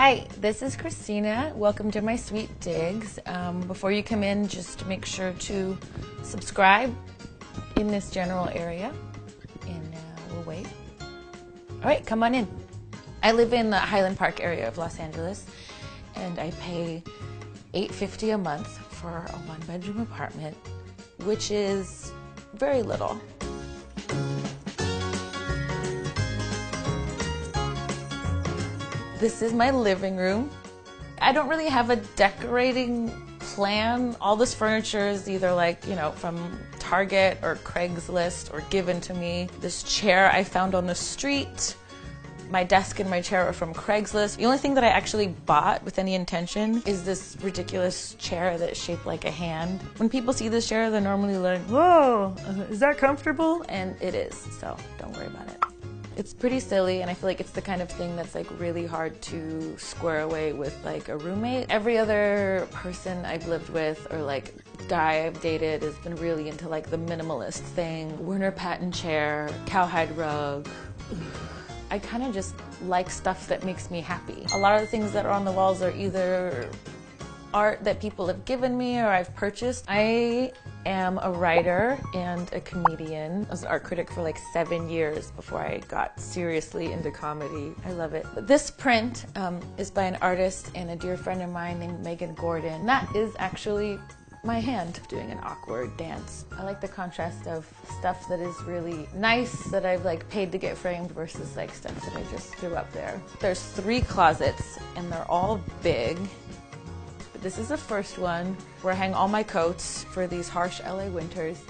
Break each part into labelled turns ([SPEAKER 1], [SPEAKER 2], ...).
[SPEAKER 1] Hi, this is Christina. Welcome to my sweet digs. Before you come in, just make sure to subscribe in this general area, and we'll wait. All right, come on in. I live in the Highland Park area of Los Angeles, and I pay $850 a month for a one-bedroom apartment, which is very little. This is my living room. I don't really have a decorating plan. All this furniture is either from Target or Craigslist or given to me. This chair I found on the street. My desk and my chair are from Craigslist. The only thing that I actually bought with any intention is this ridiculous chair that's shaped like a hand. When people see this chair, they're normally like, whoa, is that comfortable? And it is, so don't worry about it. It's pretty silly, and I feel like it's the kind of thing that's really hard to square away with a roommate. Every other person I've lived with or guy I've dated has been really into the minimalist thing. Werner Patton chair, cowhide rug. I kind of just like stuff that makes me happy. A lot of the things that are on the walls are either art that people have given me or I've purchased. I am a writer and a comedian. I was an art critic for 7 years before I got seriously into comedy. I love it. This print is by an artist and a dear friend of mine named Megan Gordon. That is actually my hand doing an awkward dance. I like the contrast of stuff that is really nice that I've paid to get framed versus stuff that I just threw up there. There's 3 closets and they're all big. This is the first one where I hang all my coats for these harsh LA winters.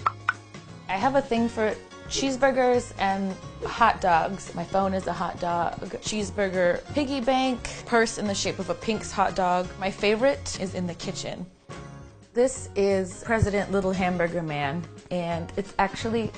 [SPEAKER 1] I have a thing for cheeseburgers and hot dogs. My phone is a hot dog. Cheeseburger piggy bank, purse in the shape of a Pink's hot dog. My favorite is in the kitchen. This is President Little Hamburger Man, and it's actually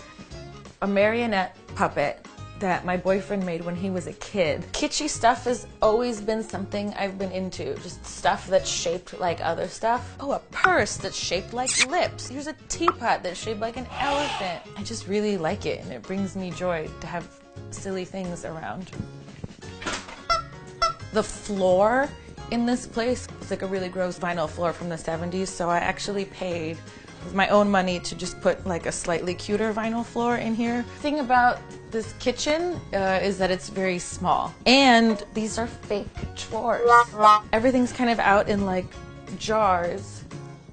[SPEAKER 1] a marionette puppet that my boyfriend made when he was a kid. Kitschy stuff has always been something I've been into, just stuff that's shaped like other stuff. Oh, a purse that's shaped like lips. Here's a teapot that's shaped like an elephant. I just really like it, and it brings me joy to have silly things around. The floor in this place is a really gross vinyl floor from the 70s, so I actually paid with my own money to just put a slightly cuter vinyl floor in here. The thing about this kitchen is that it's very small, and these are fake drawers. Everything's kind of out in jars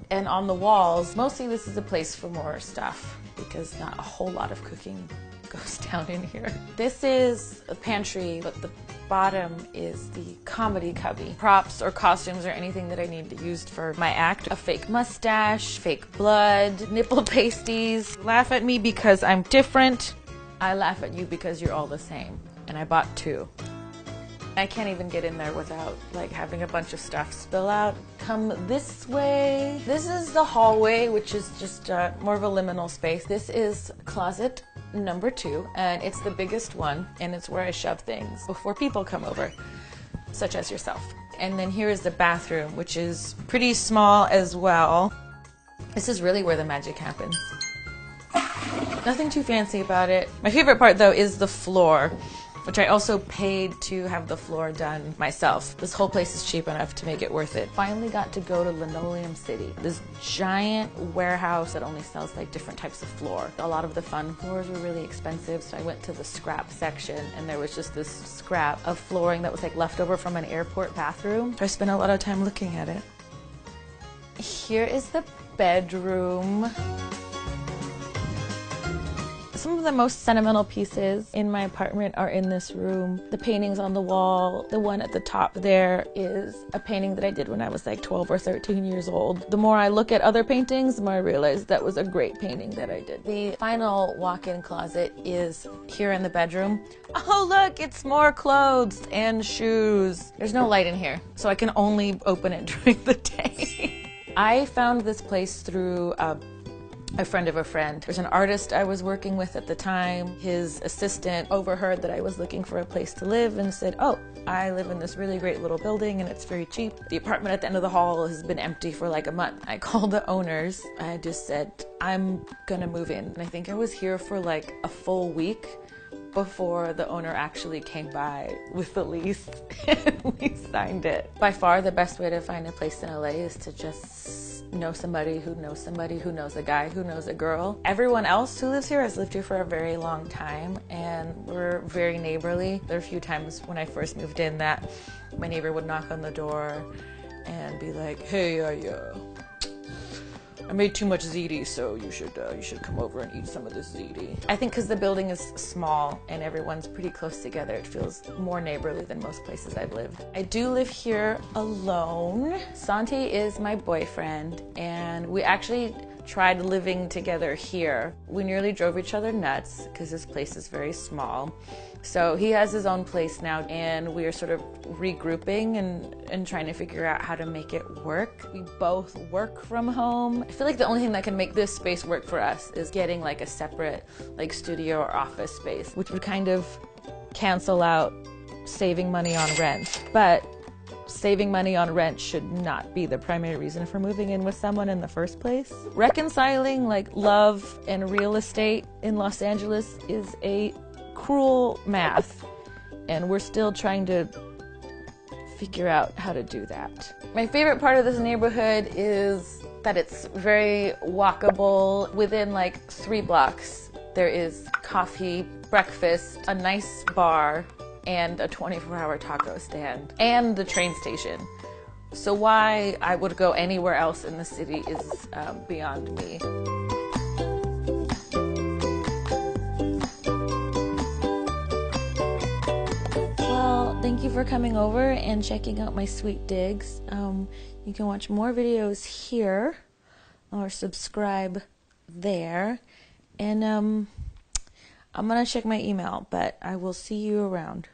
[SPEAKER 1] and on the walls. Mostly this is a place for more stuff because not a whole lot of cooking goes down in here. This is a pantry, but the bottom is the comedy cubby. Props or costumes or anything that I need to use for my act. A fake mustache, fake blood, nipple pasties. Laugh at me because I'm different. I laugh at you because you're all the same. And I bought 2. I can't even get in there without having a bunch of stuff spill out. Come this way. This is the hallway, which is just more of a liminal space. This is closet number 2, and it's the biggest one, and it's where I shove things before people come over, such as yourself. And then here is the bathroom, which is pretty small as well. This is really where the magic happens. Nothing too fancy about it. My favorite part though is the floor, which I also paid to have the floor done myself. This whole place is cheap enough to make it worth it. Finally got to go to Linoleum City, this giant warehouse that only sells different types of floor. A lot of the fun floors were really expensive, so I went to the scrap section, and there was just this scrap of flooring that was left over from an airport bathroom. So I spent a lot of time looking at it. Here is the bedroom. Some of the most sentimental pieces in my apartment are in this room. The paintings on the wall. The one at the top there is a painting that I did when I was 12 or 13 years old. The more I look at other paintings, the more I realize that was a great painting that I did. The final walk-in closet is here in the bedroom. Oh look, it's more clothes and shoes. There's no light in here, so I can only open it during the day. I found this place through a friend of a friend. There's an artist I was working with at the time. His assistant overheard that I was looking for a place to live and said, oh, I live in this really great little building and it's very cheap. The apartment at the end of the hall has been empty for a month. I called the owners. I just said, I'm gonna move in. And I think I was here for a full week before the owner actually came by with the lease and we signed it. By far the best way to find a place in LA is to just know somebody who knows somebody who knows a guy who knows a girl. Everyone else who lives here has lived here for a very long time, and we're very neighborly. There are a few times when I first moved in that my neighbor would knock on the door and be like, "Hey, I made too much ziti, so you should come over and eat some of this ziti." I think because the building is small and everyone's pretty close together, it feels more neighborly than most places I've lived. I do live here alone. Santi is my boyfriend, and we actually tried living together here. We nearly drove each other nuts because this place is very small. So he has his own place now, and we are sort of regrouping and trying to figure out how to make it work. We both work from home. I feel like the only thing that can make this space work for us is getting like a separate like studio or office space, which would kind of cancel out saving money on rent. But saving money on rent should not be the primary reason for moving in with someone in the first place. Reconciling like love and real estate in Los Angeles is a cruel math, and we're still trying to figure out how to do that. My favorite part of this neighborhood is that it's very walkable. Within like 3 blocks there is coffee, breakfast, a nice bar, and a 24-hour taco stand, and the train station. So why I would go anywhere else in the city is beyond me. Thank you for coming over and checking out my sweet digs. You can watch more videos here or subscribe there. And I'm gonna check my email, but I will see you around.